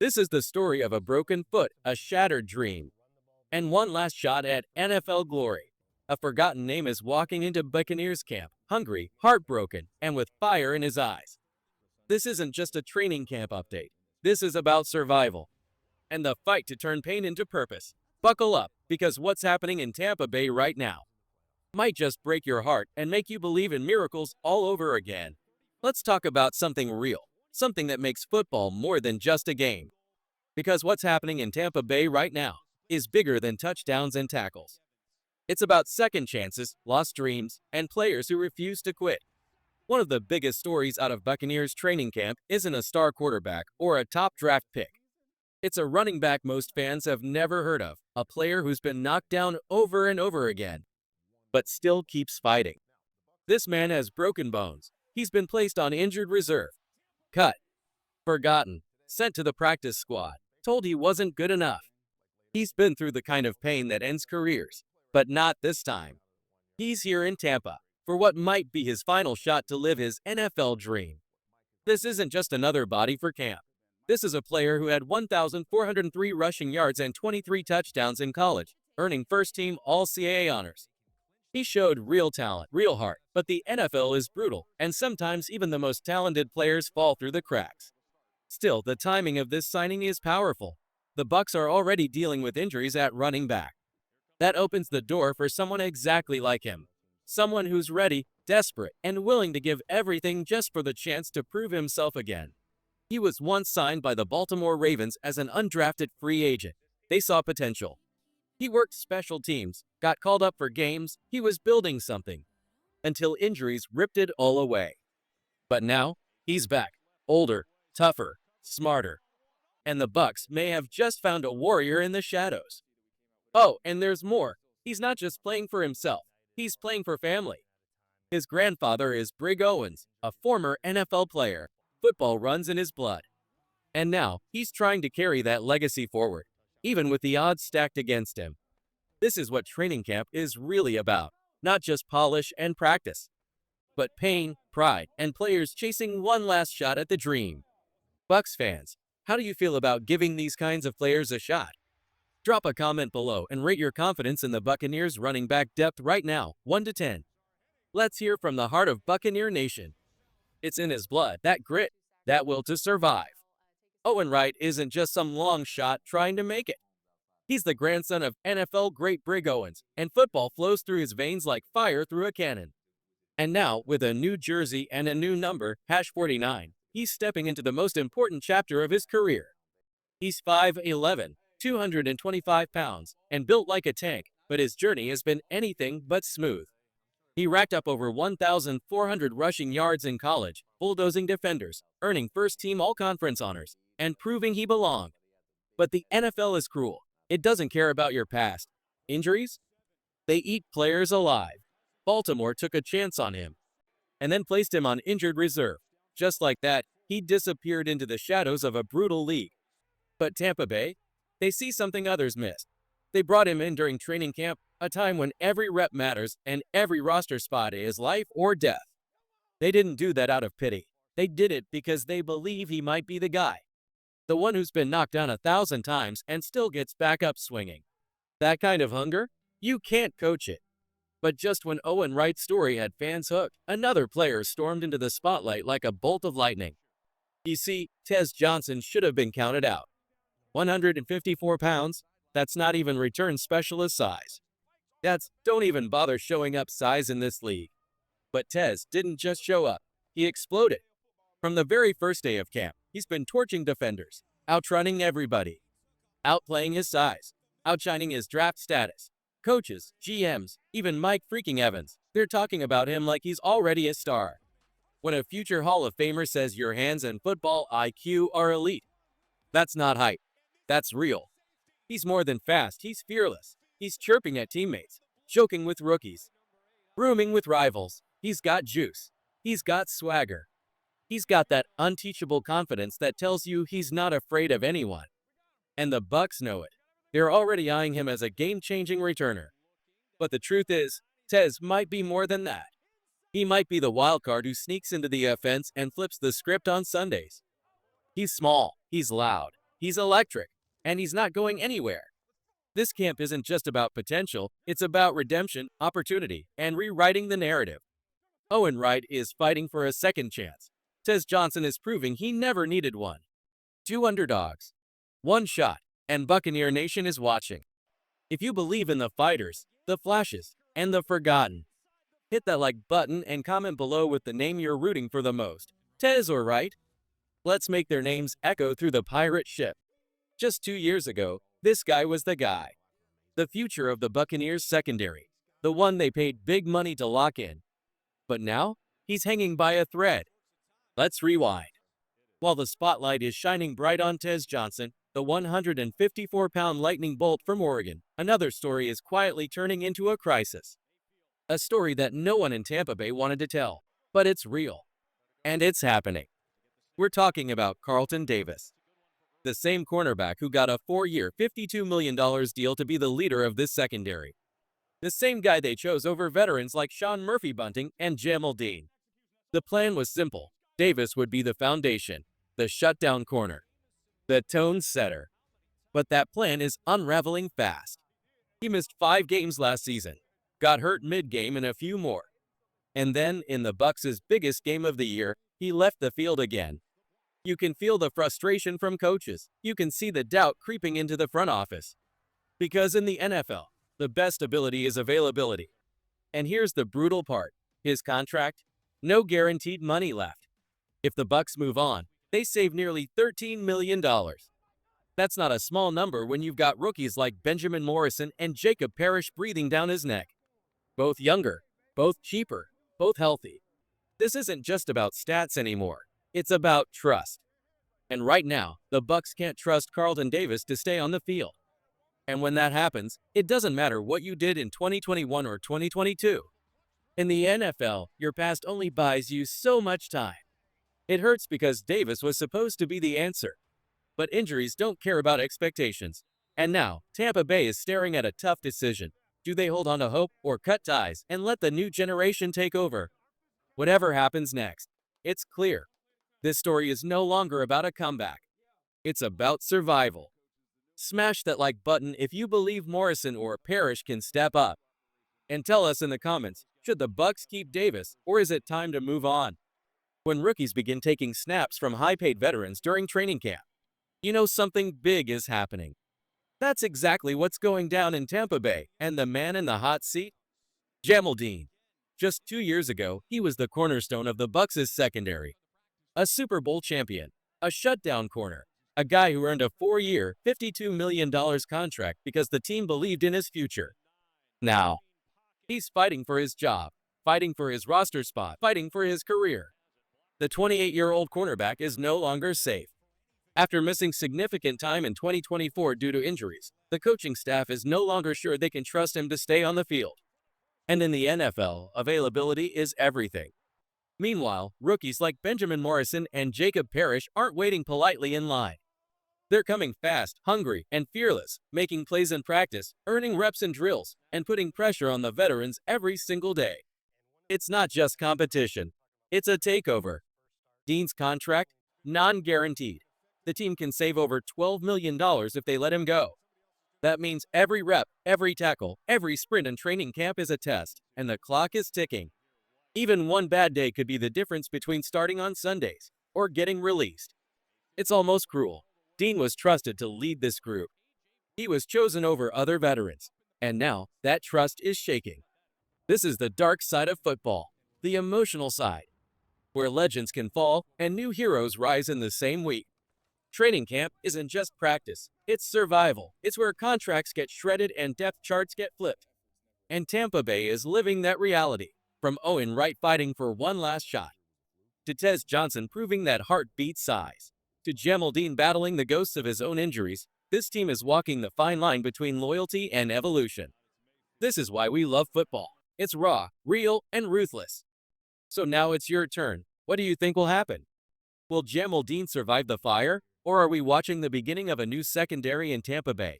This is the story of a broken foot, a shattered dream, and one last shot at NFL glory. A forgotten name is walking into Buccaneers camp, hungry, heartbroken, and with fire in his eyes. This isn't just a training camp update. This is about survival and the fight to turn pain into purpose. Buckle up, because what's happening in Tampa Bay right now might just break your heart and make you believe in miracles all over again. Let's talk about something real, something that makes football more than just a game. Because what's happening in Tampa Bay right now is bigger than touchdowns and tackles. It's about second chances, lost dreams, and players who refuse to quit. One of the biggest stories out of Buccaneers training camp isn't a star quarterback or a top draft pick. It's a running back most fans have never heard of, a player who's been knocked down over and over again, but still keeps fighting. This man has broken bones. He's been placed on injured reserve, cut, forgotten, sent to the practice squad, told he wasn't good enough. He's been through the kind of pain that ends careers, but not this time. He's here in Tampa for what might be his final shot to live his NFL dream. This isn't just another body for camp. This is a player who had 1,403 rushing yards and 23 touchdowns in college, earning first-team All-CAA honors. He showed real talent, real heart, but the NFL is brutal, and sometimes even the most talented players fall through the cracks. Still, the timing of this signing is powerful. The Bucs are already dealing with injuries at running back. That opens the door for someone exactly like him. Someone who's ready, desperate, and willing to give everything just for the chance to prove himself again. He was once signed by the Baltimore Ravens as an undrafted free agent. They saw potential. He worked special teams, got called up for games, he was building something, until injuries ripped it all away. But now, he's back, older, tougher, smarter. And the Bucs may have just found a warrior in the shadows. Oh, and there's more. He's not just playing for himself, he's playing for family. His grandfather is Brig Owens, a former NFL player. Football runs in his blood. And now, he's trying to carry that legacy forward, even with the odds stacked against him. This is what training camp is really about. Not just polish and practice, but pain, pride, and players chasing one last shot at the dream. Bucs fans, how do you feel about giving these kinds of players a shot? Drop a comment below and rate your confidence in the Buccaneers running back depth right now, 1 to 10. Let's hear from the heart of Buccaneer Nation. It's in his blood, that grit, that will to survive. Owen Wright isn't just some long shot trying to make it. He's the grandson of NFL great Brig Owens, and football flows through his veins like fire through a cannon. And now, with a new jersey and a new number, #49, he's stepping into the most important chapter of his career. He's 5'11", 225 pounds, and built like a tank, but his journey has been anything but smooth. He racked up over 1,400 rushing yards in college, bulldozing defenders, earning first-team all-conference honors, and proving he belonged. But the NFL is cruel. It doesn't care about your past. Injuries? They eat players alive. Baltimore took a chance on him, and then placed him on injured reserve. Just like that, he disappeared into the shadows of a brutal league. But Tampa Bay? They see something others missed. They brought him in during training camp, a time when every rep matters and every roster spot is life or death. They didn't do that out of pity. They did it because they believe he might be the guy. The one who's been knocked down 1,000 times and still gets back up swinging. That kind of hunger? You can't coach it. But just when Owen Wright's story had fans hooked, another player stormed into the spotlight like a bolt of lightning. You see, Tez Johnson should have been counted out. 154 pounds? That's not even return specialist size. Don't even bother showing up size in this league. But Tez didn't just show up. He exploded. From the very first day of camp, he's been torching defenders, outrunning everybody, outplaying his size, outshining his draft status. Coaches, GMs, even Mike freaking Evans, they're talking about him like he's already a star. When a future Hall of Famer says your hands and football IQ are elite, that's not hype. That's real. He's more than fast, he's fearless. He's chirping at teammates, joking with rookies, rooming with rivals. He's got juice. He's got swagger. He's got that unteachable confidence that tells you he's not afraid of anyone. And the Bucs know it. They're already eyeing him as a game-changing returner. But the truth is, Tez might be more than that. He might be the wild card who sneaks into the offense and flips the script on Sundays. He's small. He's loud. He's electric, and he's not going anywhere. This camp isn't just about potential, it's about redemption, opportunity, and rewriting the narrative. Owen Wright is fighting for a second chance. Tez Johnson is proving he never needed one. Two underdogs, one shot, and Buccaneer Nation is watching. If you believe in the fighters, the flashes, and the forgotten, hit that like button and comment below with the name you're rooting for the most. Tez or Wright? Let's make their names echo through the pirate ship. Just 2 years ago, this guy was the guy. The future of the Buccaneers secondary. The one they paid big money to lock in. But now, he's hanging by a thread. Let's rewind. While the spotlight is shining bright on Tez Johnson, the 154-pound lightning bolt from Oregon, another story is quietly turning into a crisis. A story that no one in Tampa Bay wanted to tell, but it's real. And it's happening. We're talking about Carlton Davis, the same cornerback who got a 4-year, $52 million deal to be the leader of this secondary. The same guy they chose over veterans like Sean Murphy-Bunting and Jamel. The plan was simple. Davis would be the foundation, the shutdown corner, the tone setter. But that plan is unraveling fast. He missed 5 games last season, got hurt mid-game and a few more. And then, in the Bucs' biggest game of the year, he left the field again. You can feel the frustration from coaches. You can see the doubt creeping into the front office. Because in the NFL, the best ability is availability. And here's the brutal part. His contract? No guaranteed money left. If the Bucs move on, they save nearly $13 million. That's not a small number when you've got rookies like Benjamin Morrison and Jacob Parrish breathing down his neck. Both younger, both cheaper, both healthy. This isn't just about stats anymore. It's about trust. And right now, the Bucs can't trust Carlton Davis to stay on the field. And when that happens, it doesn't matter what you did in 2021 or 2022. In the NFL, your past only buys you so much time. It hurts because Davis was supposed to be the answer. But injuries don't care about expectations. And now, Tampa Bay is staring at a tough decision. Do they hold on to hope or cut ties and let the new generation take over? Whatever happens next, it's clear. This story is no longer about a comeback. It's about survival. Smash that like button if you believe Morrison or Parrish can step up. And tell us in the comments, should the Bucs keep Davis or is it time to move on? When rookies begin taking snaps from high-paid veterans during training camp, you know something big is happening. That's exactly what's going down in Tampa Bay, and the man in the hot seat? Jamel. Just 2 years ago, he was the cornerstone of the Bucs' secondary. A Super Bowl champion, a shutdown corner, a guy who earned a 4-year, $52 million contract because the team believed in his future. Now, he's fighting for his job, fighting for his roster spot, fighting for his career. The 28-year-old cornerback is no longer safe. After missing significant time in 2024 due to injuries, the coaching staff is no longer sure they can trust him to stay on the field. And in the NFL, availability is everything. Meanwhile, rookies like Benjamin Morrison and Jacob Parrish aren't waiting politely in line. They're coming fast, hungry, and fearless, making plays in practice, earning reps in drills, and putting pressure on the veterans every single day. It's not just competition. It's a takeover. Dean's contract? Non-guaranteed. The team can save over $12 million if they let him go. That means every rep, every tackle, every sprint in training camp is a test, and the clock is ticking. Even one bad day could be the difference between starting on Sundays or getting released. It's almost cruel. Dean was trusted to lead this group. He was chosen over other veterans, and now that trust is shaking. This is the dark side of football, the emotional side, where legends can fall and new heroes rise in the same week. Training camp isn't just practice, it's survival. It's where contracts get shredded and depth charts get flipped. And Tampa Bay is living that reality. From Owen Wright fighting for one last shot, to Tez Johnson proving that heart beats size, to Jamel battling the ghosts of his own injuries, this team is walking the fine line between loyalty and evolution. This is why we love football. It's raw, real, and ruthless. So now it's your turn. What do you think will happen? Will Jamel survive the fire, or are we watching the beginning of a new secondary in Tampa Bay?